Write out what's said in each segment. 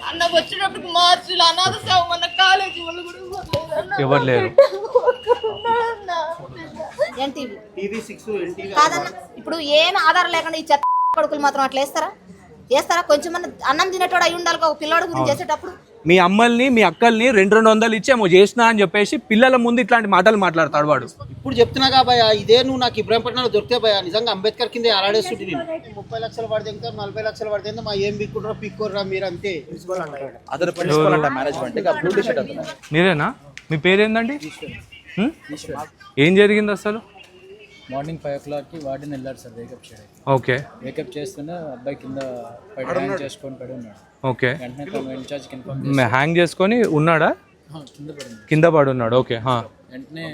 అన్న వచ్చినప్పుడు మార్చి అనాథ మన కాలేజీ వాళ్ళు కూడా ఎవరు లేరు. ఇప్పుడు ఏం ఆధారం లేకుండా ఈ చెత్త కొడుకులు మాత్రం అట్లా వేస్తారా కొంచెం అన్నం తినేటోడు అయి ఉండాలి ఒక పిల్లోడు గురించి చేసేటప్పుడు. మీ అమ్మల్ని మీ అక్కల్ని 200 ఇచ్చేమో చేసినా అని చెప్పేసి పిల్లల ముందు ఇట్లాంటి మాటలు మాట్లాడతాడు వాడు. ఇప్పుడు చెప్తున్నా కాబోయా ఇదే నువ్వు నాకు ఇబ్రాహీంపట్నంలో దొరికితే భయ నిజంగా అంబేద్కర్ కింద అలాడేస్తుంటే నేను 30 లక్షలు పడితే ఇంకా 40 లక్షలు పడితే మా ఏం బిక్కుంటారో పిక్కోర్రా మీరు అంతే. మీరేనా? మీ పేరేందండి? ఏం జరిగింది అసలు? మార్నింగ్ 5 o'clockకి వార్డెన్ వెళ్ళారు సార్ వేకప్ చేయడానికి. ఓకే. వేకప్ చేస్తూనే అబ్బాయి కింద చేసుకొని పడి ఉన్నాడు. ఓకే. వెంటనే తమ ఇన్ఛార్జ్కి ఇన్ఫార్మ్ హ్యాంగ్ చేసుకొని ఉన్నాడా? కింద పడి ఉన్నాడు. ఓకే. వెంటనే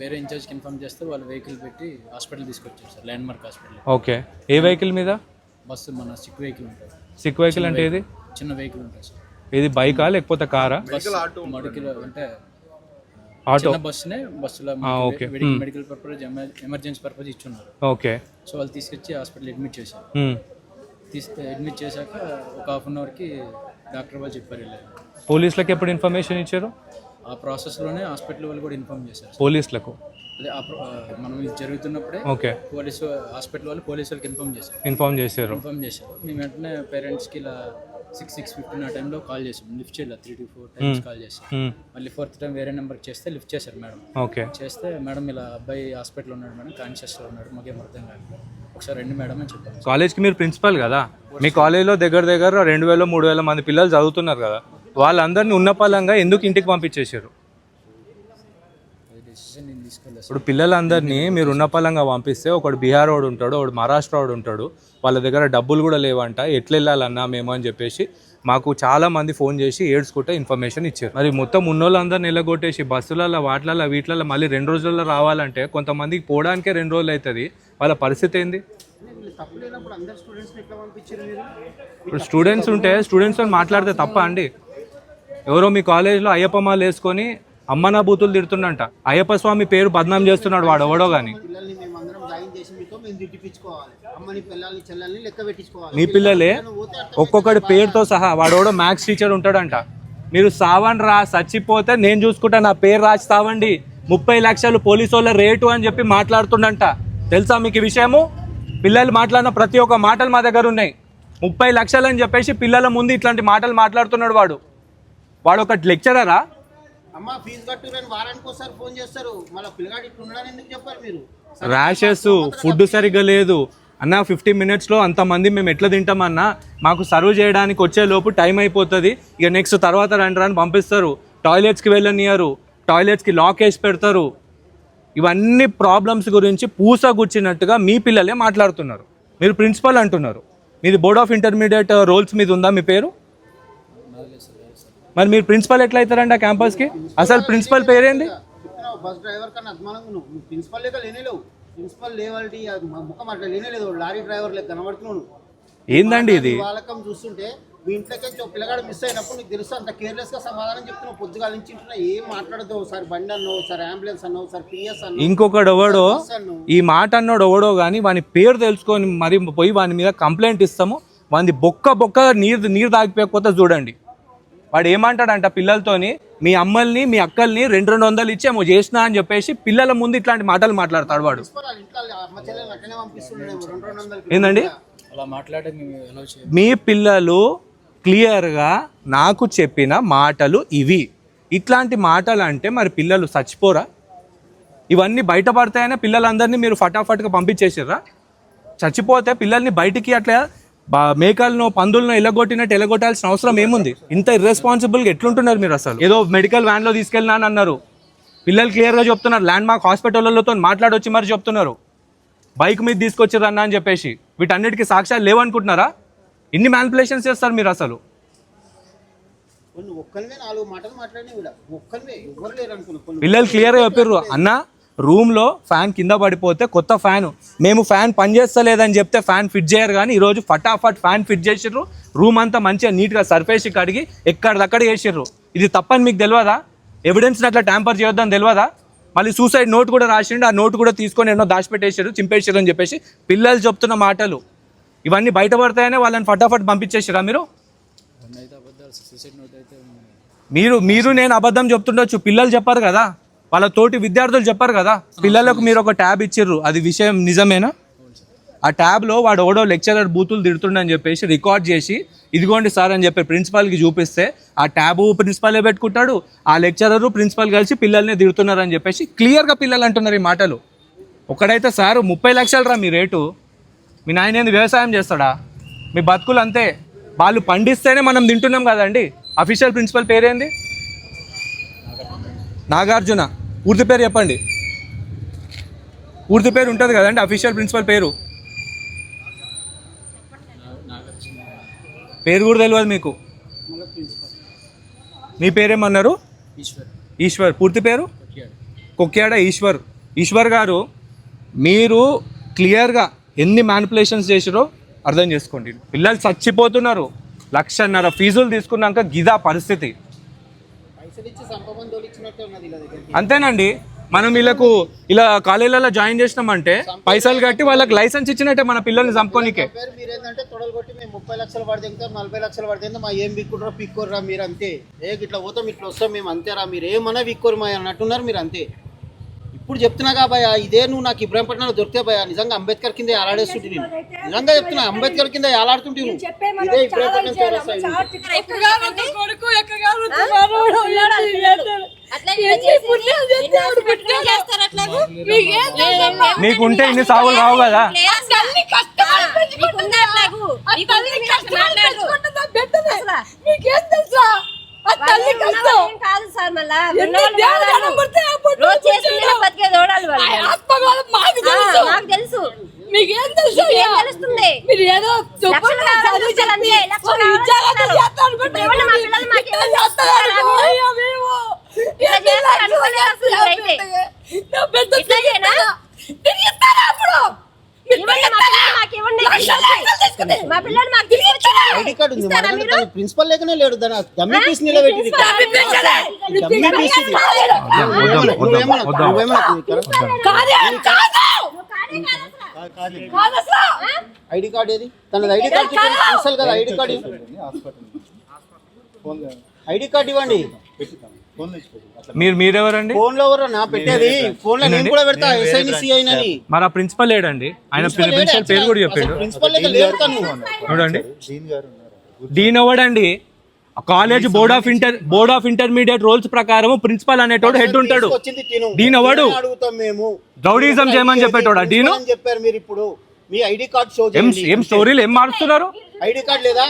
వేరే ఇన్ఛార్జ్కి ఇన్ఫార్మ్ చేస్తే వాళ్ళు వెహికల్ పెట్టి హాస్పిటల్ తీసుకొచ్చారు sir, landmark hospital. Okay. ఏ వెహికల్ మీద? బస్సు మన సిక్ వెహికల్ ఉంటుంది. సిక్ వెహికల్ అంటే ఏది? చిన్న వెహికల్ ఉంటుంది సార్. ఇది బైకా లేకపోతే కారా? మడికిలో అంటే ఆటో బస్సునే బస్సులో మెడికల్ పర్పస్ ఎమర్జెన్సీ పర్పస్ ఇచ్చున్నారు. ఓకే. సో వాళ్ళు తీసుకొచ్చి హాస్పిటల్ అడ్మిట్ చేశారు. అడ్మిట్ చేశాక ఒక హాఫ్ అన్ అవర్కి డాక్టర్ వాళ్ళు చెప్పారు. పోలీసులకు ఎప్పుడు ఇన్ఫర్మేషన్ ఇచ్చారు? ఆ ప్రాసెస్లోనే హాస్పిటల్ వాళ్ళు కూడా ఇన్ఫార్మ్ చేశారు పోలీసులకు. మనం ఇది జరుగుతున్నప్పుడే ఓకే పోలీసు హాస్పిటల్ వాళ్ళు పోలీసు వాళ్ళకి ఇన్ఫార్మ్ చేశారు. మేము వెంటనే పేరెంట్స్కి ఇలా 6:15 ఆ టైంలో కాల్ చేసాం. లిఫ్ట్ చేయాలి 3 to 4 times కాల్ చేసాం. మళ్ళీ 4th టైం వేరే నెంబర్కి చేస్తే లిఫ్ట్ చేశారు మేడం. ఓకే. చేస్తే మేడం ఇలా అబ్బాయి హాస్పిటల్లో ఉన్నాడు మేడం, కాన్షియస్లో ఉన్నాడు, మాకేం అర్థం కాదు, ఒకసారి రండి మేడం అని చెప్పారు. కాలేజ్కి మీరు ప్రిన్సిపల్ కదా, మీ కాలేజ్లో దగ్గర 2000-3000 మంది పిల్లలు చదువుతున్నారు కదా, వాళ్ళందరినీ ఉన్నపలంగా ఎందుకు ఇంటికి పంపించేశారు? ఇప్పుడు పిల్లలందరినీ మీరు ఉన్నపలంగా పంపిస్తే ఒకడు బీహార్ వాడు ఉంటాడు, ఒకడు మహారాష్ట్ర వాడు ఉంటాడు, వాళ్ళ దగ్గర డబ్బులు కూడా లేవంట, ఎట్లా వెళ్ళాలన్నా మేము అని చెప్పేసి మాకు చాలా మంది ఫోన్ చేసి ఏడ్చుకుంటే ఇన్ఫర్మేషన్ ఇచ్చారు. మరి మొత్తం ఉన్నోళ్ళందరినీ నిలగొట్టేసి బస్సులలో వాటిలలో వీటిలలో మళ్ళీ 2 రోజుల్లో రావాలంటే కొంతమందికి పోవడానికే 2 రోజులు అవుతుంది. వాళ్ళ పరిస్థితి ఏంది? ఇప్పుడు స్టూడెంట్స్ ఉంటే స్టూడెంట్స్తో మాట్లాడితే తప్ప అండి? ఎవరో మీ కాలేజ్లో అయ్యప్ప మాల వేసుకొని అమ్మనా బూతులు తిడుతుండంట, అయ్యప్ప స్వామి పేరు బద్నాం చేస్తున్నాడు వాడు ఎవడో కానీ. మీ పిల్లలే ఒక్కొక్కటి పేరుతో సహా, వాడెవడో మ్యాథ్స్ టీచర్ ఉంటాడంట, మీరు సావండి రా చచ్చిపోతే నేను చూసుకుంటా నా పేరు రాసి సావండి, 30 లక్షలు పోలీసు వాళ్ళ రేటు అని చెప్పి మాట్లాడుతుండంట. తెలుసా మీకు ఈ విషయము? పిల్లలు మాట్లాడిన ప్రతి ఒక్క మాటలు మా దగ్గర ఉన్నాయి. 30 లక్షలు అని చెప్పేసి పిల్లల ముందు ఇట్లాంటి మాటలు మాట్లాడుతున్నాడు వాడు. వాడు ఒక లెక్చరరా? ర్యాషెస్, ఫుడ్ సరిగ్గా లేదు అన్న, 50 minutesలో అంతమంది మేము ఎట్లా తింటామన్నా, మాకు సర్వ్ చేయడానికి వచ్చే లోపు టైం అయిపోతుంది, ఇక నెక్స్ట్ తర్వాత రండి అని పంపిస్తారు. టాయిలెట్స్కి వెళ్ళనియరు, టాయిలెట్స్కి లాక్ వేసి పెడతారు. ఇవన్నీ ప్రాబ్లమ్స్ గురించి పూసగుచ్చినట్టుగా మీ పిల్లలే మాట్లాడుతున్నారు. మీరు ప్రిన్సిపల్ అంటున్నారు, మీది బోర్డ్ ఆఫ్ ఇంటర్మీడియట్ రోల్స్ మీద ఉందా మీ పేరు? మరి మీరు ప్రిన్సిపల్ ఎట్లా అవుతారండి ఆ క్యాంపస్కి? అసలు ప్రిన్సిపల్ పేరేంది? బస్ డ్రైవర్ కన్నా అద్మానంగా నువ్వు ప్రిన్సిపల్ లేక లేనేలేవు, ప్రిన్సిపల్ లేవాలిటీ ముఖం అట్లా లేనేలేదు, లారీ డ్రైవర్ లేక కనబడుతున్నావు. ఏందండి ఇది? వాళ్ళకం చూస్తుంటే మీ ఇంట్లోకి పిల్లగాడు మిస్ అయినప్పుడు నీకు తెలుసు అంత కేర్లెస్ గా సమాధానం చెప్తున్నావు. పొద్దుగాల నుంచి ఏం మాట్లాడదు, ఒకసారి బండి అన్నావు, ఒకసారి అంబులెన్స్ అన్నావు, ఒకసారి పిఎస్ అన్నావు. ఇంకొకడు ఎవడో ఈ మాట అన్నాడు ఎవడో కానీ వాని పేరు తెలుసుకొని మరి పోయి వాని మీద కంప్లైంట్ ఇస్తాము. వాని బొక్క నీరు తాగిపోకపోతే చూడండి వాడు ఏమంటాడంట పిల్లలతోని, మీ అమ్మల్ని మీ అక్కల్ని 200 ఇచ్చేమో చేసినా అని చెప్పేసి పిల్లల ముందు ఇట్లాంటి మాటలు మాట్లాడతాడు వాడు. ఏందండి మీ పిల్లలు క్లియర్గా నాకు చెప్పిన మాటలు ఇవి. ఇట్లాంటి మాటలు అంటే మరి పిల్లలు చచ్చిపోరా? ఇవన్నీ బయటపడతాయనే పిల్లలందరినీ మీరు ఫటాఫట్గా పంపించేసారా? చచ్చిపోతే పిల్లల్ని బయటికి అట్లా మేకలను పందులను ఎలగొట్టినట్టు ఎలగొట్టాల్సిన అవసరం ఏముంది? ఇంత ఇర్రెస్పాన్సిబుల్గా ఎట్లుంటున్నారు మీరు? అసలు ఏదో మెడికల్ వ్యాన్లో తీసుకెళ్ళినా అని అన్నారు, పిల్లలు క్లియర్గా చెప్తున్నారు, ల్యాండ్ మార్క్ హాస్పిటల్లతో మాట్లాడొచ్చి మరి చెప్తున్నారు బైక్ మీద తీసుకొచ్చారు అన్న అని చెప్పేసి. వీటన్నిటికీ సాక్ష్యాలు లేవనుకుంటున్నారా? ఇన్ని మ్యానిపులేషన్స్ చేస్తారు మీరు అసలు. పిల్లలు క్లియర్గా చెప్పారు, అన్న రూమ్లో ఫ్యాన్ కింద పడిపోతే కొత్త ఫ్యాను, మేము ఫ్యాన్ పనిచేస్తలేదని చెప్తే ఫ్యాన్ ఫిట్ చేయరు, కానీ ఈరోజు ఫటాఫట్ ఫ్యాన్ ఫిట్ చేసిర్రు, రూమ్ అంతా మంచిగా నీట్గా సర్ఫేస్ కడిగి ఎక్కడిదక్కడ చేసిర్రు. ఇది తప్పని మీకు తెలియదా? ఎవిడెన్స్ని అట్లా ట్యాంపర్ చేయొద్దని తెలియదా? మళ్ళీ సూసైడ్ నోట్ కూడా రాసిండు, ఆ నోట్ కూడా తీసుకొని ఎన్నో దాచిపెట్టేసారు, చింపేసారు అని చెప్పేసి పిల్లలు చెప్తున్న మాటలు ఇవన్నీ బయటపడతాయనే వాళ్ళని ఫటాఫట్ పంపించేసారా మీరు? మీరు నేను అబద్ధం చెప్తుండొచ్చు, పిల్లలు చెప్పారు కదా, వాళ్ళ తోటి విద్యార్థులు చెప్పారు కదా, పిల్లలకు మీరు ఒక ట్యాబ్ ఇచ్చిర్రు, అది విషయం నిజమేనా? ఆ ట్యాబ్లో వాడు ఓడో లెక్చరర్ బూతులు తిడుతుండని చెప్పేసి రికార్డ్ చేసి ఇదిగోండి సార్ అని చెప్పి ప్రిన్సిపాల్కి చూపిస్తే ఆ ట్యాబు ప్రిన్సిపాలే పెట్టుకుంటాడు, ఆ లెక్చరరు ప్రిన్సిపాల్ కలిసి పిల్లల్ని తిడుతున్నారు అని చెప్పేసి క్లియర్గా పిల్లలు అంటున్నారు ఈ మాటలు. ఒకడైతే సార్ 30 లక్షలు రా మీ రేటు, మీ నాయన ఏంది వ్యవసాయం చేస్తాడా? మీ బతుకులు అంతే, వాళ్ళు పండిస్తేనే మనం తింటున్నాం కదండి. అఫీషియల్ ప్రిన్సిపల్ పేరేంది? నాగార్జున. పూర్తి పేరు చెప్పండి, పూర్తి పేరు ఉంటుంది కదండి అఫీషియల్ ప్రిన్సిపల్ పేరు, పేరు కూడా తెలియదు మీకు. మీ పేరేమన్నారు? ఈశ్వర్. పూర్తి పేరు? కొక్యాడ ఈశ్వర్. ఈశ్వర్ గారు, మీరు క్లియర్గా ఎన్ని మ్యానిపులేషన్స్ చేసిరో అర్థం చేసుకోండి. పిల్లలు చచ్చిపోతున్నారు, 1.5 లక్షల ఫీజులు తీసుకున్నాక గిదా పరిస్థితి. అంతేనండి, మనం వీళ్ళకు ఇలా కాలేజీలలో జాయిన్ చేసినామంటే పైసలు కట్టి వాళ్ళకి లైసెన్స్ ఇచ్చినట్టే మన పిల్లల్ని చంపుకోనికే. మీరు ఏంటంటే తొడలు కొట్టి మేము 30 లక్షలు పడితే 40 లక్షలు పడితే మా ఏం విక్కుర్రా పిక్కుర్రా మీరు అంతే, ఇట్లా పోతాం ఇట్లా వస్తాం మేము అంతేరా, మీరు ఏమన్నా విక్కురు మా అన్నట్టున్నారు మీరు అంతే. ఇప్పుడు చెప్తున్నా కాబోయా, ఇదే నువ్వు నాకు ఇబ్రాహీంపట్నంలో దొరికితే భయ నిజంగా అంబేద్కర్ కింద ఏలాడేస్తుంటే, నేను నిజంగా చెప్తున్నా అంబేద్కర్ కింద ఏలాడుతుంటే నువ్వు ఇదే ఇబ్రాహీంపట్నం మీకుంటే ఇన్ని సాగులు రావు కదా. తెలుసు ప్రిన్సిపల్ లేకనే లేడు, డమ్మీ పీస్ నిలబెట్టి ఐడి కార్డు ఏది? తనది ఐడి కార్డు చూసాలి కదా, ఐడి కార్డు ఐడి కార్డు ఇవ్వండి. మీరెవరండి? ఫోన్ లో ఎవరు నా పెట్టేది? ఫోన్ లో నేను కూడా పెడతా ఎస్ఐనిసి అయినని. మరి ఆ ప్రిన్సిపల్ లేడండి, ఆయన ప్రిన్సిపల్ పేరు కూడా చెప్పాడు. ప్రిన్సిపల్ లేక లేడు తను. చూడండి, డీన్ ఎవడండి? College board of intermediate rules ప్రకారం ప్రిన్సిపల్ అనేటోడు హెడ్ ఉంటాడు. డీన్ ఎవడు? అడుగుతాం మేము, రౌడీజం చేయమని చెప్పేటోడా డీను? చెప్పారు మీరు ఇప్పుడు మీ ఐడి కార్డు షో చేయండి. ఏం స్టోరీలు ఏం మారుస్తున్నారు? ఐడి కార్డు లేదా?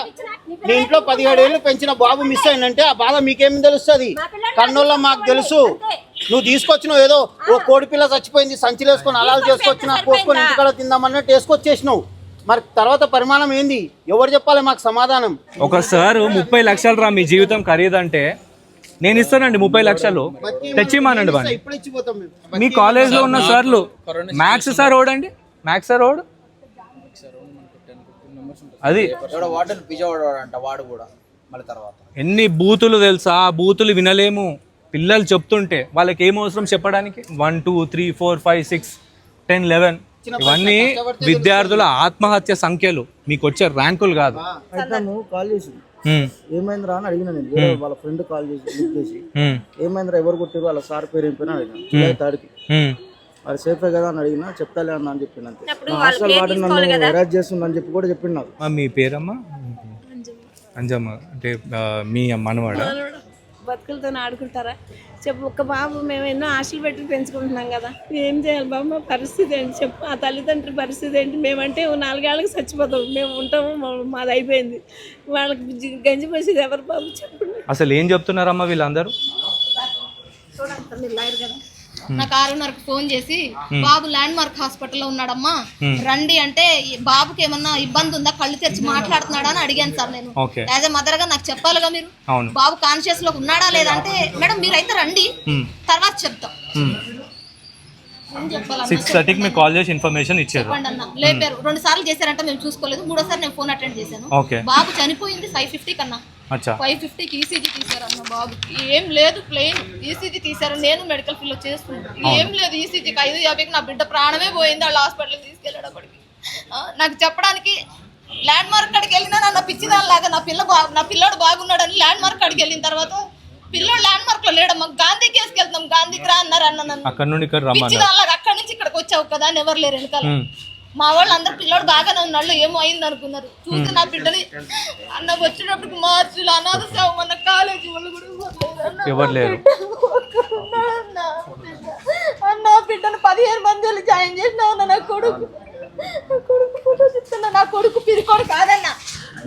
మీ ఇంట్లో 17 ఏళ్ళు పెంచిన బాబు మిస్ అయిందంటే ఆ బాధ మీకేమి తెలుస్తుంది? కన్నోళ్ళ మాకు తెలుసు. నువ్వు తీసుకొచ్చినావు ఏదో ఓ కోడి పిల్ల చచ్చిపోయింది సంచిలో వేసుకొని అలాలు చేసుకొచ్చిన కోసుకొని ఇంటికాడ తిందామన్నట్టు వేసుకొచ్చేసినావు. మరి తర్వాత పరిమాణం ఏంది? ఎవరు చెప్పాలి మాకు సమాధానం? ఒకసారి 30 లక్షలు రా మీ జీవితం ఖరీదంటే నేను ఇస్తానండి. 30 లక్షలు తెచ్చిమానండి బాగా. మీ కాలేజ్ లో ఉన్న సార్లు మ్యాథ్స్ సార్ ఓడండి, మ్యాథ్స్ సార్ ఓడు అది వాడు కూడా మళ్ళీ తర్వాత ఎన్ని బూతులు తెలుసా? ఆ బూతులు వినలేము. పిల్లలు చెప్తుంటే వాళ్ళకి ఏం అవసరం చెప్పడానికి? 1 2 3 4 5 6 10 11 ఇవన్నీ విద్యార్థుల ఆత్మహత్య సంఖ్యలు, మీకు వచ్చే ర్యాంకులు కాదు. కాల్ చేసి ఏమైందిరా అని అడిగినా నేను. వాళ్ళ ఫ్రెండ్ కాల్ చేసి ఏమైందిరా, ఎవరు కొట్టారు, వాళ్ళ సార్ పేరు ఏం పేరు అడిగినా. తాడికి అది సేఫే కదా అని అడిగినా. చెప్తాలే అన్న అని చెప్పిన అంతే. హాస్టల్ వాడు నన్ను అరెస్ట్ చేస్తుందని చెప్పి కూడా చెప్పిండు నాకు. మీ పేరమ్మా? అంజమ్మ. అంటే మీ మనవాడ బతుకులతో ఆడుకుంటారా చెప్పు? ఒక్క బాబు మేము ఎన్నో ఆశలు పెట్టి పెంచుకుంటున్నాం కదా, ఏం చేయాలి బాబు? మా పరిస్థితి ఏంటి చెప్పు? ఆ తల్లిదండ్రుల పరిస్థితి ఏంటి? మేమంటే 4 ఏళ్ళకి చచ్చిపోతాం, మేము ఉంటాము, మాది అయిపోయింది. వాళ్ళకి గంజి పోసేది ఎవరు బాబు చెప్పండి? అసలు ఏం చెప్తున్నారమ్మా వీళ్ళందరూ? నాకు 6:30కి ఫోన్ చేసి బాబు ల్యాండ్ మార్క్ హాస్పిటల్లో ఉన్నాడమ్మా రండి అంటే, బాబుకి ఏమన్నా ఇబ్బంది ఉందా, కళ్ళు తెరిచి మాట్లాడుతున్నాడా అని అడిగాను సార్ నేను. యాజ్ ఎ మదర్ గా నాకు చెప్పాలిగా మీరు, బాబు కాన్షియస్ లో ఉన్నాడా లేదా అంటే, మేడం మీరైతే రండి తర్వాత చెప్తాం. ఏం చెప్పాలన్నా? 6:30కి మీకు కాల్ చేసి ఇన్ఫర్మేషన్ ఇచ్చారు. చెప్పండి అన్న. లేపారు 2 సార్లు చేశారంట, మేము చూసుకోలేదు. 3ఓసారి నేను ఫోన్ అటెండ్ చేశాను. ఓకే. బాబు చనిపోయింది 5:50 కన్నా. అచ్చా. 5:50కి ఈసీజీ తీశారన్న బాబుకి. ఏం లేదు, ప్లెయిన్ ఈసీజీ తీశారు. నేను మెడికల్ ఫీల్డ్ లో చేస్తున్నాను. ఏం లేదు, ఈసీజీకి 5:50కి నా బిడ్డ ప్రాణమే పోయింది. వాళ్ళ హాస్పిటల్కి తీసుకెళ్ళేటప్పటికి నాకు చెప్పడానికి ల్యాండ్ మార్క్ కాడికి వెళ్ళినా నా పిచ్చిదానిలాగా నా పిల్లోడు బాగున్నాడని ల్యాండ్ మార్క్ కాడికి వెళ్ళిన తర్వాత పిల్లోడు ల్యాండ్ మార్క్ లో లేడమ్మా, గాంధీ కేసుకి వెళ్తాం, గాంధీకి రా అన్నారు అన్న. నన్ను అక్కడ నుండి ఇక్కడ రమ్మన్నారు. పిచ్చిదానిలాగా అక్కడి నుంచి ఇక్కడికి వచ్చావు కదా అని ఎవరు లేరు వెనకాల. మా వాళ్ళు అందరు పిల్లోడు బాగానే ఉన్నాళ్ళు, ఏమో అయింది అనుకున్నారు. చూసి నా బిడ్డని అన్న వచ్చేటప్పటికి మార్చులు అనాథ సేవ మన కాలేజీ వాళ్ళు కూడా ఎవరు లేరు. అన్న బిడ్డను 15 మంది జాయిన్ చేసినా నా కొడుకు ఫోటో చెప్తున్నా. నా కొడుకు పిరికోడు కాదన్న.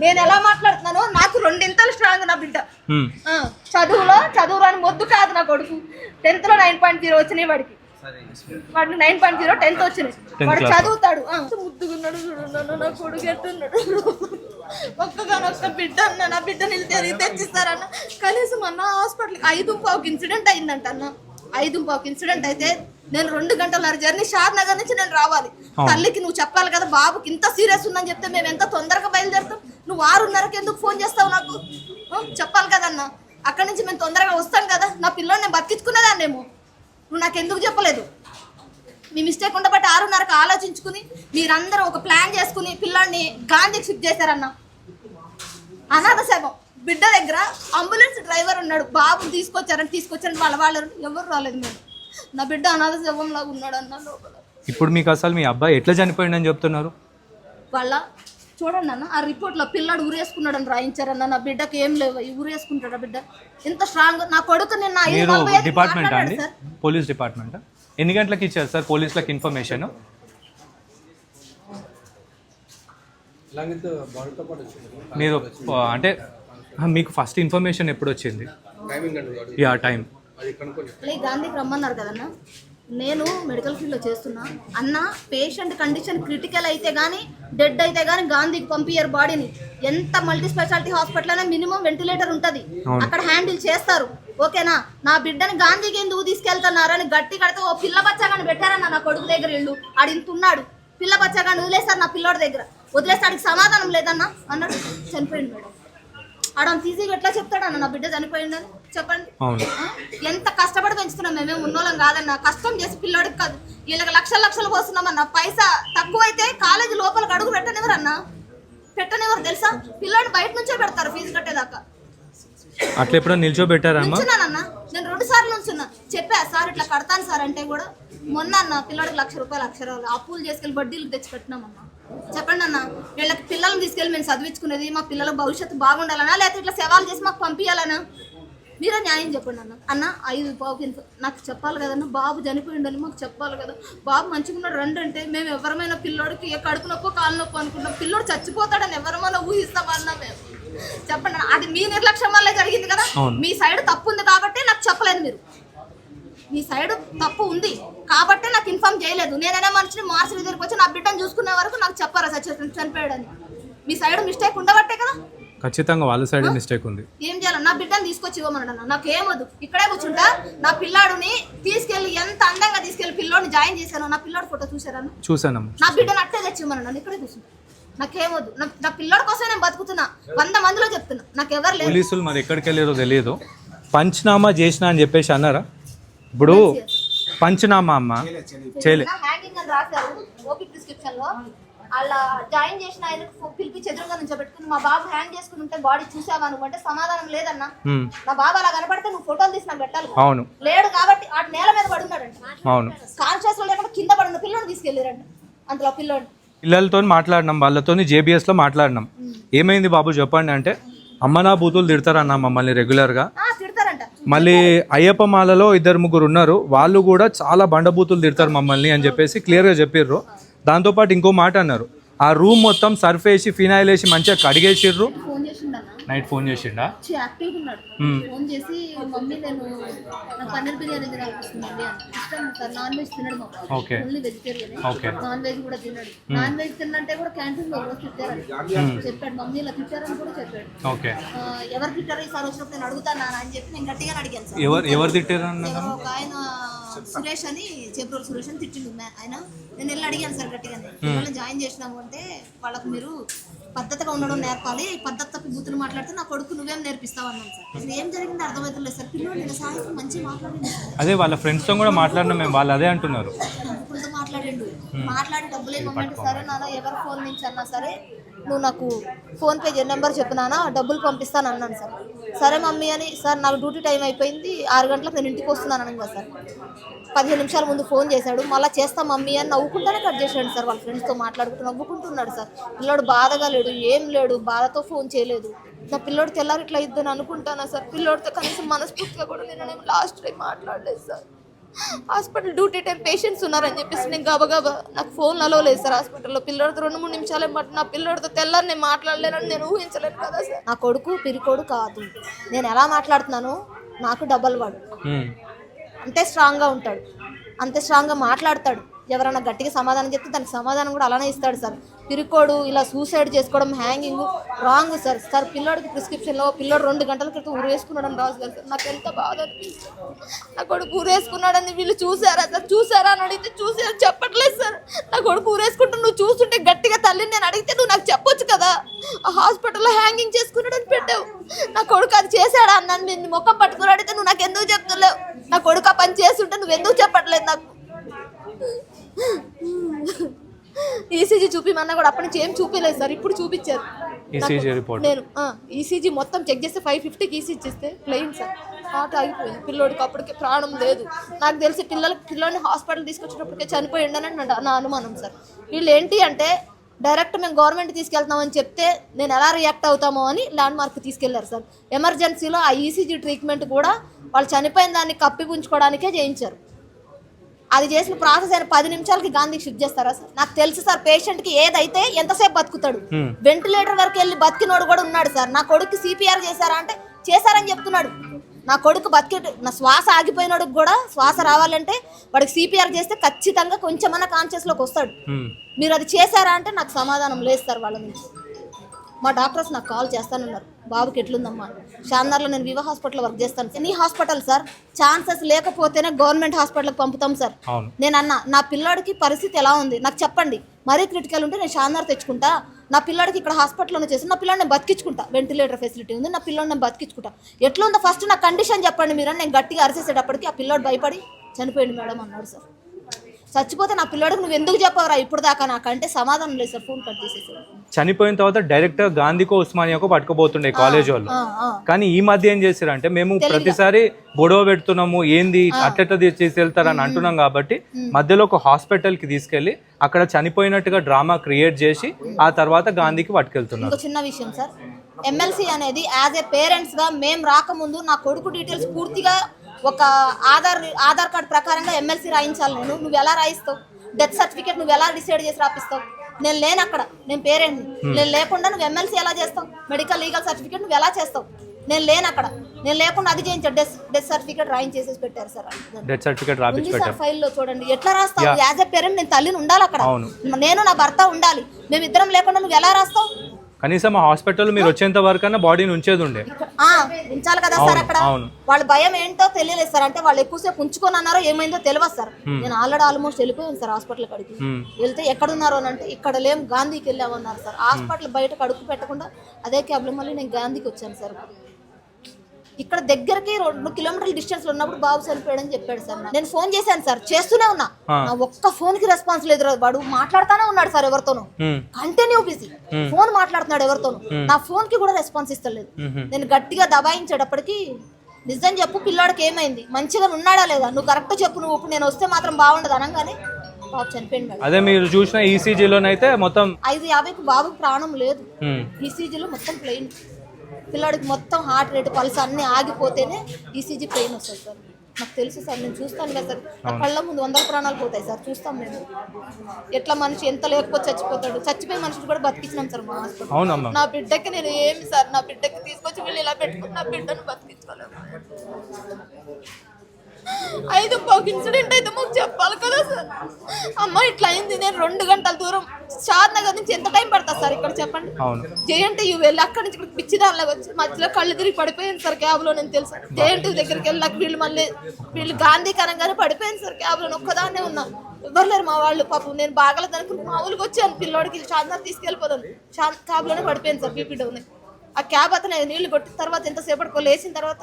నేను ఎలా మాట్లాడుతున్నానో నాకు 2 స్ట్రాంగ్ నా బిడ్డ. చదువులో మొద్దు కాదు నా కొడుకు. 10th లో 9.0 వచ్చినాయి వాడికి. 9.0 10th వచ్చినాయి. వాడు చదువుతాడు. ముద్దుగున్నాడు చూడున్నాను నా కొడుకు ఎట్టున్నాడు. ఒక్క బిడ్డ అన్న, నా బిడ్డని తెచ్చిస్తారన్న. కనీసం అన్న హాస్పిటల్కి 5:15 ఇన్సిడెంట్ అయిందంట అన్న. 5:15 ఇన్సిడెంట్ అయితే నేను 2 గంటల జర్నీ షాద్ నగర్ నుంచి నేను రావాలి. తల్లికి నువ్వు చెప్పాలి కదా బాబుకి ఇంత సీరియస్ ఉందని చెప్తే మేము ఎంత తొందరగా బయలుదేరుతాం. నువ్వు 6:30కి ఎందుకు ఫోన్ చేస్తావు నాకు? చెప్పాలి కదన్న. అక్కడి నుంచి మేము తొందరగా వస్తాం కదా. నా పిల్లని నేను బతికించుకునేదాన్నేమో. నువ్వు నాకు ఎందుకు చెప్పలేదు? మీ మిస్టేక్ ఉండబట్టి 6:30కి ఆలోచించుకుని మీరందరూ ఒక ప్లాన్ చేసుకుని పిల్లాడిని గాంధీకి షిఫ్ట్ చేశారన్న. అనాథ శవం బిడ్డ దగ్గర అంబులెన్స్ డ్రైవర్ ఉన్నాడు. బాబుని తీసుకొచ్చారని వాళ్ళు ఎవరు రాలేదు. మేము నా బిడ్డ అనాథ శవం లాగా ఉన్నాడు అన్న లోపల. ఇప్పుడు మీకు అసలు మీ అబ్బాయి ఎట్లా చనిపోయిందని చెప్తున్నారు? వాళ్ళ చూడండి అన్న, ఆ రిపోర్ట్ లో పిల్లాడు ఊరేసుకున్నాడని రాయించారన్న. నా బిడ్డకి ఏం లేవు, ఊరేసుకుంటాడు బిడ్డ. ఎంత స్ట్రాంగ్ నా కొడుకు. నిన్న 5:45 డిపార్ట్మెంట్ అండి, పోలీస్ డిపార్ట్మెంట్. ఎన్ని గంటలకు ఇచ్చారు సార్ పోలీసులకు ఇన్ఫర్మేషన్? మీరు అంటే మీకు ఫస్ట్ ఇన్ఫర్మేషన్ ఎప్పుడు వచ్చింది? యా టైం గాంధీకి రమ్మన్నారు కదన్న. నేను మెడికల్ ఫీల్డ్లో చేస్తున్నా అన్న. పేషెంట్ కండిషన్ క్రిటికల్ అయితే కానీ డెడ్ అయితే కానీ గాంధీకి పంపించారు బాడీని. ఎంత మల్టీ స్పెషాలిటీ హాస్పిటల్ అయినా మినిమం వెంటిలేటర్ ఉంటుంది, అక్కడ హ్యాండిల్ చేస్తారు. ఓకేనా? నా బిడ్డని గాంధీకి ఎందుకు తీసుకెళ్తున్నారని గట్టి కడితే ఓ పిల్ల బచ్చాగాని పెట్టారన్న నా కొడుకు దగ్గర. ఇల్లు ఆడింతున్నాడు. పిల్ల బచ్చాగాని వదిలేస్తారు నా పిల్లోడి దగ్గర. వదిలేస్తే ఆడికి సమాధానం లేదన్న అన్నాడు. చనిపోయింది మేడం. ఆడంత ఈజీగా ఎట్లా చెప్తాడన్న నా బిడ్డ చనిపోయిందని? చెప్పండి. ఎంత కష్టపడి పెంచుతున్నాం. మేమేం ఉన్నోళ్ళం కాదన్న. కష్టం చేసి పిల్లోడికి కాదు వీళ్ళకి లక్షలు పోస్తున్నామన్న. పైసా తక్కువైతే కాలేజీ లోపలికి అడుగు పెట్టనివ్వరన్న. పెట్టనివ్వరు తెలుసా? పిల్లోడిని బయట నుంచే పెడతారు ఫీజు కట్టేదాకా. అట్లా ఎప్పుడో నిల్చోబెట్టారమ్మా? నుంచున్నానన్న నేను 2 సార్లు నుంచున్నా. చెప్పా సార్ ఇట్లా కడతాను సార్ అంటే కూడా మొన్న అన్న పిల్లోడికి ₹1,00,000 అప్పులు చేసుకెళ్ళి వడ్డీలు తెచ్చి కట్టినామన్నా. చెప్పండి అన్న. వీళ్ళకి పిల్లల్ని తీసుకెళ్ళి మేము చదివించుకునేది మా పిల్లల భవిష్యత్తు బాగుండాలనా లేకపోతే ఇట్లా సవాల్ చేసి మాకు పంపించాలనా? మీరే న్యాయం చెప్పండి అన్న. అన్న 5:15 నాకు చెప్పాలి కదన్న. బాబు చనిపోయిండని మాకు చెప్పాలి కదా. బాబు మంచిగా ఉన్నాడు రండి అంటే మేము ఎవరమైనా పిల్లోడికి కడుపు నొప్పో కాలు నొప్పో అనుకుంటాం. పిల్లోడు చచ్చిపోతాడని ఎవరమైనా ఊహిస్తామన్నా మేము? చెప్పండి అన్న. అది మీ నిర్లక్ష్యం వల్లే జరిగింది కదా. మీ సైడ్ తప్పు ఉంది కాబట్టి నాకు చెప్పలేదు మీరు. మీ సైడ్ తప్పు ఉంది కాబట్టి నాకు ఇన్ఫార్మ్ చేయలేదు. నేనైనా మనిషిని మార్చి దగ్గరికి వచ్చి నా బిడ్డను చూసుకునే వరకు నాకు చెప్పారా చనిపోయాడని? మీ సైడ్ మిస్టేక్ ఉండబట్టే కదా. ఖచ్చితంగా వాళ్ళ సైడ్ మిస్టేక్ ఉంది. ఏం చేయాలి? నా బిడ్డను తీసుకొచ్చి ఇవ్వమన్నాడు. నాకు ఏమొద్దు, ఇక్కడే కూర్చుంటా. నా పిల్లాడుని తీసుకెళ్లి ఎంత అందంగా తీసుకెళ్లి పిల్లోడిని జాయిన్ చేశాను. నా పిల్లోడి ఫోటో చూసాను. నా బిడ్డను అట్టే తెచ్చి ఇవ్వమన్నాడు. ఇక్కడే కూర్చుంటా. నాకేమొద్దు. నా పిల్లోడి కోసం నేను బతుకుతున్నా. 100 మందిలో చెప్తున్నా. నాకు ఎవరు లేదు. పోలీసులు మరి ఎక్కడికి వెళ్ళారో తెలియదు. పంచనామా చేసినా అని చెప్పేసి అన్నారా? ఇప్పుడు పంచనామా అమ్మ చేయలే హ్యాంగింగ్ అని రాశారు ఓపీ ప్రిస్క్రిప్షన్ లో. అలా జాయిన్ చేసిన ఆయనకు పిలిపించి ఎదురుగా నుంచి పెట్టుకుని మా బాబు హ్యాంగ్ చేసుకుని ఉంటే బాడీ చూసావా నువ్వు అంటే సమాధానం లేదన్నా. నా బాబు అలా కనపడితే నువ్వు ఫోటోలు తీసి నాకు పెట్టాలి. అవును. లేడు కాబట్టి ఆ నేల మీద పడున్నాడంట. అవును. కాన్షియస్ లో లేకుండా కింద పడిన పిల్లోని తీసుకెళ్లారంట. అంతలో పిల్లలతో మాట్లాడినాం, వాళ్ళతో JBS లో మాట్లాడినాం. ఏమైంది బాబు చెప్పండి అంటే అమ్మ నా బూతులు తిడతారన్న మమ్మల్ని రెగ్యులర్గా. మళ్ళీ అయ్యప్ప మాలలో 2-3 ఉన్నారు, వాళ్ళు కూడా చాలా బండబూతులు తిడతారు మమ్మల్ని అని చెప్పేసి క్లియర్గా చెప్పిర్రు. దాంతోపాటు ఇంకో మాట అన్నారు, ఆ రూమ్ మొత్తం సర్ఫ్ వేసి ఫినాయిల్ వేసి మంచిగా కడిగేసిర్రు. నైట్ ఫోన్ చేసిండా? యాక్టివ్గా ఉన్నాడు. ఫోన్ చేసి మమ్మీ నేను నాకు పన్నీర్ బిర్యానీ తినాలనిపిస్తుంది ఇష్టం సార్. నాన్ వెజ్ తినడు మా బాబు, ఓన్లీ వెజిటేరియన్. నాన్ వెజ్ కూడా తిన్నాడు. నాన్ వెజ్ తిన్నంటే కూడా క్యాంటీన్ లో ఎవరో తిట్టారని చెప్పాడు. మమ్మీ ఇలా తిట్టారని కూడా చెప్పాడు. ఎవరు తిట్టారో ఈసారి వచ్చినప్పుడు నేను అడుగుతాను అని చెప్పి నేను గట్టిగా అడిగాను సార్. ఎవరు తిట్టారు? ఒక ఆయన సురేష్ అని చేబ్రోలు సురేష్ అని తిట్టిండు ఆయన. నేను వెళ్ళి అడిగాను సార్ గట్టిగానే, పిల్లల్ని జాయిన్ చేసినాము అంటే వాళ్ళకు మీరు పద్ధతిగా ఉండడం నేర్పాలి, పద్ధతి తప్పి బూతులు మాట్లాడితే నా కొడుకు నువ్వేం నేర్పిస్తావు అన్నాను సార్. అసలు ఏం జరిగిందో అర్థమవుతలేదు సార్. పిల్లలు నేను సాయంత్రం మంచిగా మాట్లాడిండు సార్. అదే వాళ్ళ ఫ్రెండ్స్తో కూడా మాట్లాడినా మేము, వాళ్ళు అదే అంటున్నారు. నవ్వుకుంటూ మాట్లాడిండు, మాట్లాడి డబ్బులు ఏమమ్మంటే సరే నాన్న ఎవరి ఫోన్ నుంచి అన్నా సరే నువ్వు నాకు ఫోన్పే నెంబర్ చెప్పినానా డబ్బులు పంపిస్తాను అన్నాను సార్. సరే మమ్మీ అని, సార్ నాకు డ్యూటీ టైం అయిపోయింది 6 గంటలకు నేను ఇంటికి వస్తున్నాను అన్నాను కదా సార్. 15 నిమిషాల ముందు ఫోన్ చేశాడు, మళ్ళీ చేస్తా మమ్మీ అని నవ్వుకుంటానే కట్ చేశాడు సార్. వాళ్ళ ఫ్రెండ్స్తో మాట్లాడుకుంటూ నవ్వుకుంటున్నాడు సార్. పిల్లోడు బాధగా లేడు, ఏం లేడు, బాధతో ఫోన్ చేయలేదు. నా పిల్లోడు తెల్లారి ఇట్లా ఇద్దని అనుకుంటానా సార్. పిల్లోడితో కనీసం మనస్ఫూర్తిగా కూడా నేను లాస్ట్ టైం మాట్లాడలేదు sir. Hospital duty time patients ఉన్నారని చెప్పేసి నేను గబగబా, నాకు ఫోన్ అలో లేదు సార్ హాస్పిటల్లో. పిల్లోడితో 2-3 నిమిషాలే నా పిల్లోడితో తెల్లారి నేను మాట్లాడలేనని నేను ఊహించలేను కదా సార్. నా కొడుకు పిరికోడు కాదు, నేను ఎలా మాట్లాడుతున్నాను నాకు డబల్ వాడు, అంతే స్ట్రాంగ్గా ఉంటాడు, అంతే స్ట్రాంగ్గా మాట్లాడతాడు. ఎవరైనా గట్టిగా సమాధానం చెప్తే దానికి సమాధానం కూడా అలానే ఇస్తాడు సార్. పిరికోడు ఇలా సూసైడ్ చేసుకోవడం, హ్యాంగింగ్ రాంగ్ సార్. సార్ పిల్లోడికి ప్రిస్క్రిప్షన్లో పిల్లోడు 2 గంటల క్రితం ఊరేసుకున్నాడని రాజు గారు సార్. నాకు ఎంత బాధ అనిపిస్తుంది. నా కొడుకు ఊరేసుకున్నాడని వీళ్ళు చూసారా సార్, చూసారా అని అడిగితే చూసారా చెప్పట్లేదు సార్. నా కొడుకు ఊరేసుకుంటూ నువ్వు చూస్తుంటే గట్టిగా తల్లిని నేను అడిగితే నువ్వు నాకు చెప్పొచ్చు కదా, ఆ హాస్పిటల్లో హ్యాంగింగ్ చేసుకున్నాడని పెట్టావు. నా కొడుకు అది చేశాడా అన్నాను, నేను మొక్క పట్టుకుని అడిగితే నువ్వు నాకు ఎందుకు చెప్తలేవు. నా కొడుకు ఆ పని చేస్తుంటే నువ్వు ఎందుకు చెప్పట్లేదు నాకు. ఈసీజీ చూపిమన్నా కూడా అప్పటి నుంచి ఏం చూపించలేదు సార్, ఇప్పుడు చూపించారు. నేను ఈసీజీ మొత్తం చెక్ చేస్తే 550కి ఈసీజీ చేస్తే ప్లెయిన్ సార్. హార్ట్ ఆగిపోయింది పిల్లోడికి, అప్పటికే ప్రాణం లేదు. నాకు తెలిసి పిల్లోని హాస్పిటల్ తీసుకొచ్చినప్పటికే చనిపోయిండని నా అనుమానం సార్. వీళ్ళు ఏంటి అంటే డైరెక్ట్ మేము గవర్నమెంట్ తీసుకెళ్తామని చెప్తే నేను ఎలా రియాక్ట్ అవుతామో అని ల్యాండ్ మార్క్ తీసుకెళ్లారు సార్. ఎమర్జెన్సీలో ఆ ఈసీజీ ట్రీట్మెంట్ కూడా వాళ్ళు చనిపోయిన దాన్ని కప్పిపుంచుకోవడానికే చేయించారు. అది చేసిన ప్రాసెస్ అయిన 10 నిమిషాలకి గాంధీకి షిఫ్ట్ చేస్తారా సార్? నాకు తెలుసు సార్ పేషెంట్కి ఏదైతే ఎంతసేపు బతుకుతాడు. వెంటిలేటర్ వరకు వెళ్ళి బతికినోడు కూడా ఉన్నాడు సార్. నా కొడుకు సిపిఆర్ చేశారా అంటే చేశారని చెప్తున్నాడు. నా కొడుకు నా శ్వాస ఆగిపోయినోడికి కూడా శ్వాస రావాలంటే వాడికి సిపిఆర్ చేస్తే ఖచ్చితంగా కొంచెమన్నా కాన్షియస్లోకి వస్తాడు. మీరు అది చేశారా అంటే నాకు సమాధానం లేదు సార్. వాళ్ళ నుంచి మా డాక్టర్స్ నాకు కాల్ చేస్తానన్నారు, బాబుకి ఎట్లుందమ్మా. షాందార్లో నేను వివా హాస్పిటల్లో వర్క్ చేస్తాను. ఎనీ హాస్పిటల్ సార్ ఛాన్సెస్ లేకపోతేనే గవర్నమెంట్ హాస్పిటల్కి పంపుతాం సార్. నేను అన్నా నా పిల్లోడికి పరిస్థితి ఎలా ఉంది నాకు చెప్పండి, మరీ క్రిటికల్ ఉంటే నేను షాందార్ తెచ్చుకుంటా. నా పిల్లోడికి ఇక్కడ హాస్పిటల్లోనే చేసి నా పిల్లోడిని బతికించుకుంటా, వెంటిలేటర్ ఫెసిలిటీ ఉంది, నా పిల్లోడిని బతికించుకుంటా. ఎట్లుందో ఫస్ట్ నా కండిషన్ చెప్పండి మీరు అని నేను గట్టిగా అరిసేసేటప్పటికి ఆ పిల్లోడు భయపడి చనిపోయింది మేడం అన్నాడు సార్. చచ్చిపోతే నా పిల్లోడికి నువ్వు ఎందుకు చెప్పవరా ఇప్పుడు దాకా నాకంటే సమాధానం లేదు సార్. ఫోన్ కట్ చేసేసారు. చనిపోయిన తర్వాత డైరెక్ట్ గాంధీకో ఉస్మానియాకో పట్టుకుపోతుండే కాలేజ్ వాళ్ళు. కానీ ఈ మధ్య ఏం చేశారంటే మేము ప్రతిసారి గొడవ పెడుతున్నాము, ఏంది అట్ట చేసి వెళ్తారని అంటున్నాం కాబట్టి మధ్యలో ఒక హాస్పిటల్ కి తీసుకెళ్లి అక్కడ చనిపోయినట్టుగా డ్రామా క్రియేట్ చేసి ఆ తర్వాత గాంధీకి పట్టుకెళ్తున్నారు. ఇంకో చిన్న విషయం సార్, ఎమ్మెల్సీ అనేది యాజ్ ఏ పేరెంట్స్ గా మేము రాకముందు నా కొడుకు డీటెయిల్స్ పూర్తిగా ఒక ఆధార్ కార్డు ప్రకారంగా ఎమ్మెల్సీ రాయించాలి. నువ్వు ఎలా రాయిస్తావు? డెత్ సర్టిఫికేట్ నువ్వు ఎలా డిసైడ్ చేసి రాపిస్తావు? నేను లేను అక్కడ, నేను పేరెంట్ని. నేను లేకుండా నువ్వు ఎమ్మెల్సీ ఎలా చేస్తావు? మెడికల్ లీగల్ సర్టిఫికేట్ నువ్వు ఎలా చేస్తావు? నేను లేను అక్కడ, నేను లేకుండా అది చేయించాడు. డెత్ సర్టిఫికేట్ రాయించేసి పెట్టారు సార్. డెత్ సర్టిఫికేట్ రాయించి పెట్టారు ఫైల్లో చూడండి. ఎట్లా రాస్తావు? యాజ్ ఏ పేరెంట్ నేను తల్లిని ఉండాలి అక్కడ, నేను నా భర్త ఉండాలి. మేమిద్దరం లేకుండా నువ్వు ఎలా రాస్తావు? కనీసం ఆ హాస్పిటల్ మీరు వచ్చేంత వరకన్నా బాడీని ఉంచేది ఉండే, ఉంచాలి కదా సార్. అక్కడ వాళ్ళ భయం ఏంటో తెలియలేదు సార్. అంటే వాళ్ళు ఎక్కువసేపు ఉంచుకొని అన్నారో ఏమైందో తెలియదు సార్. నేను ఆల్మోస్ట్ వెళ్ళిపోయాను సార్ హాస్పిటల్ కాడికి. వెళ్తే ఎక్కడున్నారో అని అంటే ఇక్కడ లేం, గాంధీకి వెళ్ళామన్నారు సార్. హాస్పిటల్ బయటకు అడుగు పెట్టకుండా అదే క్యాబ్లో మళ్ళీ నేను గాంధీకి వచ్చాను సార్. ఇక్కడ దగ్గరకి 2 కిలోమీటర్ల డిస్టెన్స్ లో ఉన్నప్పుడు బాబు చనిపోయాడని చెప్పాడు సార్. నేను ఫోన్ చేశాను సార్, చేస్తూనే ఉన్నా. నా ఒక్క ఫోన్ కి రెస్పాన్స్ లేదు. వాడు మాట్లాడుతూనే ఉన్నాడు సార్ ఎవరితోనూ, కంటిన్యూ బిజీ ఫోన్ మాట్లాడుతున్నాడు ఎవరితోనూ. నా ఫోన్ కి కూడా రెస్పాన్స్ ఇస్తలేదు. నేను గట్టిగా దబాయించేటప్పటికి నిజం చెప్పు పిల్లాడికి ఏమైంది, మంచిగా ఉన్నాడా లేదా, నువ్వు కరెక్ట్ చెప్పు, నువ్వు ఇప్పుడు నేను వస్తే మాత్రం బాగుండదు అనగానే బాబు చనిపోయింది. అదే మీరు చూసిన ఈసీజీలోనైతే మొత్తం 5:50కి బాబుకి ప్రాణం లేదు. ఈసీజీలో మొత్తం ప్లెయిన్. పిల్లాడికి మొత్తం హార్ట్ రేట్ పల్స్ అన్నీ ఆగిపోతేనే ఈసీజీ పెయిన్ వస్తుంది సార్. నాకు తెలుసు సార్, నేను చూస్తాను కదా సార్. నా కళ్ళ ముందు 100 ప్రాణాలు పోతాయి సార్, చూస్తాం మేము. ఎట్లా మనిషి ఎంత లేకపోతే చచ్చిపోతాడు. చచ్చిపోయే మనిషిని కూడా బతికించినాం సార్ మా హాస్పిటల్. నా బిడ్డకి నేను ఏమి సార్, నా బిడ్డకి తీసుకొచ్చి వీళ్ళు ఇలా పెట్టుకుని నా బిడ్డను బతికించుకోలేము. 5:15 ఇన్సిడెంట్ అయితే మాకు చెప్పాలి కదా సార్. అమ్మ ఇట్లా అయింది, నేను 2 గంటల దూరం షాద్ నగర్ నుంచి ఎంత టైం పడుతుంది సార్ ఇక్కడ చెప్పండి. జేఎన్టీయూ వెళ్ళి అక్కడి నుంచి ఇక్కడ పిచ్చి దానిలో వచ్చి మధ్యలో కళ్ళు తిరిగి పడిపోయింది సార్ క్యాబ్లో. నేను తెలుసు జేఎన్టీయూ దగ్గరికి వెళ్ళాక వీళ్ళు గాంధీ కనంగానే పడిపోయింది సార్ క్యాబ్లో. ఒక్కదాన్నే ఉన్నా, ఎవరు లేరు మా వాళ్ళు. పాపం నేను బాగలేదు అనుకుని మా ఊరికి వచ్చాను, పిల్లోడికి షాద్నగర్ తీసుకెళ్ళిపోదాను. క్యాబ్లోనే పడిపోయింది సార్ బీపీ డౌన్. ఆ క్యాబ్ అతను నీళ్లు కొట్టిన తర్వాత ఎంతసేపటికో లేచిన తర్వాత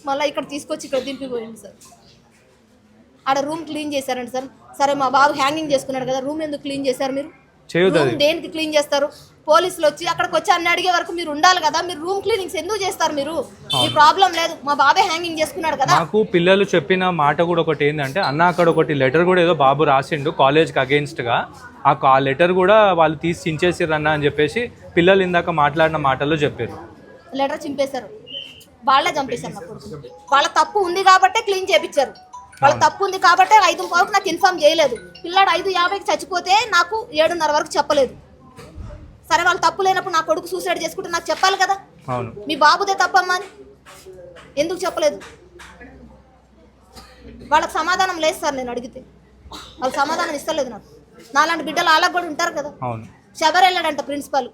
మళ్ళీ ఇక్కడ తీసుకొచ్చి ఇక్కడ దింపిపోయింది సార్. ఆడ రూమ్ క్లీన్ చేశారండి సార్. సరే మా బాబు హ్యాంగింగ్ చేసుకున్నాడు కదా, రూమ్ ఎందుకు క్లీన్ చేశారు మీరు? రూమ్ దేనికి క్లీన్ చేస్తారు? పోలీసులు వచ్చి అక్కడికి వచ్చి అన్ని అడిగే వరకు మీరు ఉండాలి కదా. మీరు రూమ్ క్లీనింగ్స్ ఎందుకు చేస్తారు? మీరు ఈ ప్రాబ్లం లేదు, మా బాబే హ్యాంగింగ్ చేసుకున్నాడు కదా. నాకు పిల్లలు చెప్పిన మాట కూడా ఒకటి ఏంటంటే, అన్న అక్కడ ఒకటి లెటర్ కూడా ఏదో బాబు రాసిండు కాలేజ్కి అగెయిన్స్ట్గా, ఆ లెటర్ కూడా వాళ్ళు తీసి చించేసారు అన్న అని చెప్పేసి పిల్లలు ఇందాక మాట్లాడిన మాటల్లో చెప్పారు. లెటర్ చింపేశారు, వాళ్ళే చంపేశారు. వాళ్ళ తప్పు ఉంది కాబట్టే క్లీన్ చేయించారు. వాళ్ళ తప్పు ఉంది కాబట్టి 5:15 నాకు ఇన్ఫార్మ్ చేయలేదు. పిల్లాడు 5:50కి చచ్చిపోతే నాకు 7:30 వరకు చెప్పలేదు. సరే వాళ్ళ తప్పు లేనప్పుడు నా కొడుకు సూసైడ్ చేసుకుంటే నాకు చెప్పాలి కదా. మీ బాబుదే తప్పమ్మా అని ఎందుకు చెప్పలేదు? వాళ్ళకి సమాధానం లేదు సార్. నేను అడిగితే వాళ్ళకి సమాధానం ఇస్తలేదు. నాకు నాలాంటి బిడ్డలు వాళ్ళకి కూడా ఉంటారు కదా. షబర్ వెళ్ళాడంట ప్రిన్సిపాల్,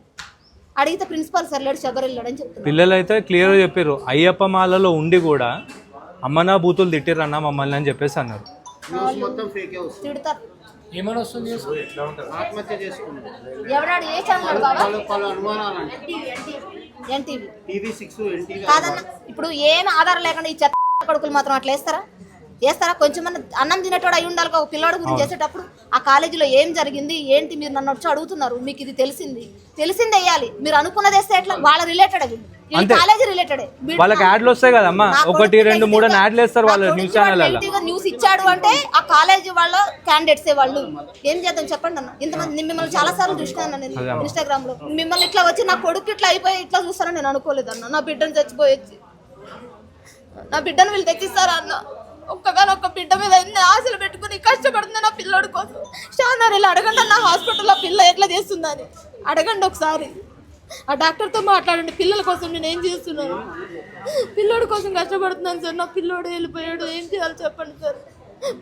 అడిగితే ప్రిన్సిపాల్ సార్ లేడు, షబర్ వెళ్ళాడని చెప్తారు. పిల్లలు అయితే క్లియర్గా చెప్పారు, అయ్యప్ప మాలలో ఉండి కూడా అమ్మనా బూతులు తిట్టిరన్నా మమ్మల్ని అని చెప్పేసి అన్నారు. తిడతారు. ఏమైనా వస్తుంది ఆత్మహత్య చేసుకున్నారు. ఎవడాడు ఏ ఛానల్ బాబా? కాదన్న, ఇప్పుడు ఏమి ఆధారం లేకుండా ఈ చెత్త కొడుకులు మాత్రం అట్లా వేస్తారా? కొంచెం అన్నం తినేటోడు అయి ఉండాలి. ఒక పిల్లోడు గురించి చేసేటప్పుడు ఆ కాలేజీలో ఏం జరిగింది ఏంటి మీరు నన్ను వచ్చి అడుగుతున్నారు. మీకు ఇది తెలిసింది వేయాలి. మీరు అనుకున్నది వేస్తే ఎట్లా? వాళ్ళ రిలేటెడ్ అవి కాలేజీ రిలేటెడ్ వాళ్ళకి యాడ్లు వస్తాయి కదమ్మా, 1, 2, 3 యాడ్లు వేస్తారు వాళ్ళ న్యూస్ ఛానల్. న్యూస్ ఇచ్చాడు అంటే ఆ కాలేజీ వాళ్ళ క్యాండిడేట్స్ వాళ్ళు ఏం చేద్దాం చెప్పండి అన్న. ఇంతమంది మిమ్మల్ని చాలా సార్లు చూసినాను నేను ఇన్స్టాగ్రామ్ లో. మిమ్మల్ని ఇట్లా వచ్చి నా కొడుకు ఇట్లా అయిపోయి ఇట్లా చూస్తారని నేను అనుకోలేదు అన్న. నా బిడ్డను చచ్చిపోయొచ్చి నా బిడ్డను వీళ్ళు తెచ్చిస్తారా అన్న? ఒక్క బిడ్డ మీద ఎన్ని ఆశలు పెట్టుకుని కష్టపడుతుంది నా పిల్లోడి కోసం. షానార్ ఇలా అడగండి నా హాస్పిటల్లో పిల్ల ఎట్లా చేస్తుందని అడగండి ఒకసారి. ఆ డాక్టర్తో మాట్లాడండి. పిల్లల కోసం నేను ఏం చేస్తున్నాను, పిల్లోడి కోసం కష్టపడుతున్నాను సార్. నా పిల్లోడు వెళ్ళిపోయాడు, ఏం చేయాలి చెప్పండి సార్.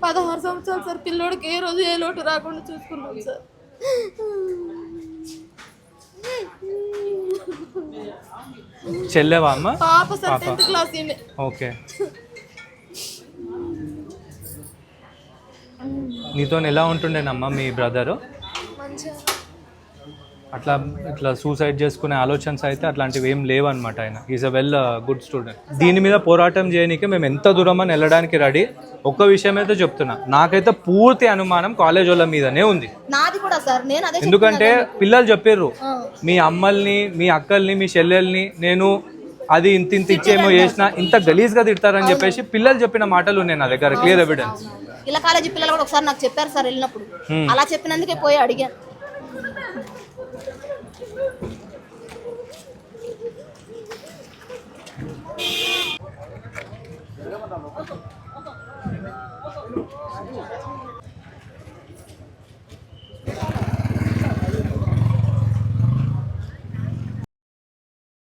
16 సంవత్సరాలు సార్. పిల్లోడికి ఏ రోజు ఏ లోటు రాకుండా చూసుకున్నాం సార్. చెల్లెవా అమ్మ? పాప సార్ 10th క్లాస్. ఓకే. నీతో ఎలా ఉంటుండేనమ్మా మీ బ్రదరు? ఇట్లా సూసైడ్ చేసుకునే ఆలోచనస్ అయితే అట్లాంటివి ఏం లేవన్నమాట. ఆయన is a well good student. దీని మీద పోరాటం చేయడానికి మేము ఎంత దూరం అని వెళ్ళడానికి రెడీ. ఒక్క విషయం అయితే చెప్తున్నా, నాకైతే పూర్తి అనుమానం కాలేజ్ వాళ్ళ మీదనే ఉంది. ఎందుకంటే పిల్లలు చెప్పారు, మీ అమ్మల్ని మీ అక్కల్ని మీ చెల్లెల్ని నేను అది ఇంత ఇచ్చేమో చేసిన ఇంత గలీజ్గా తిడతారని చెప్పేసి పిల్లలు చెప్పిన మాటలు ఉన్నాయి నా దగ్గర, క్లియర్ ఎవిడెన్స్. ఇలా కాలేజీ పిల్లలు కూడా ఒకసారి నాకు చెప్పారు సార్ వెళ్ళినప్పుడు. అలా చెప్పినందుకే పోయి అడిగాను.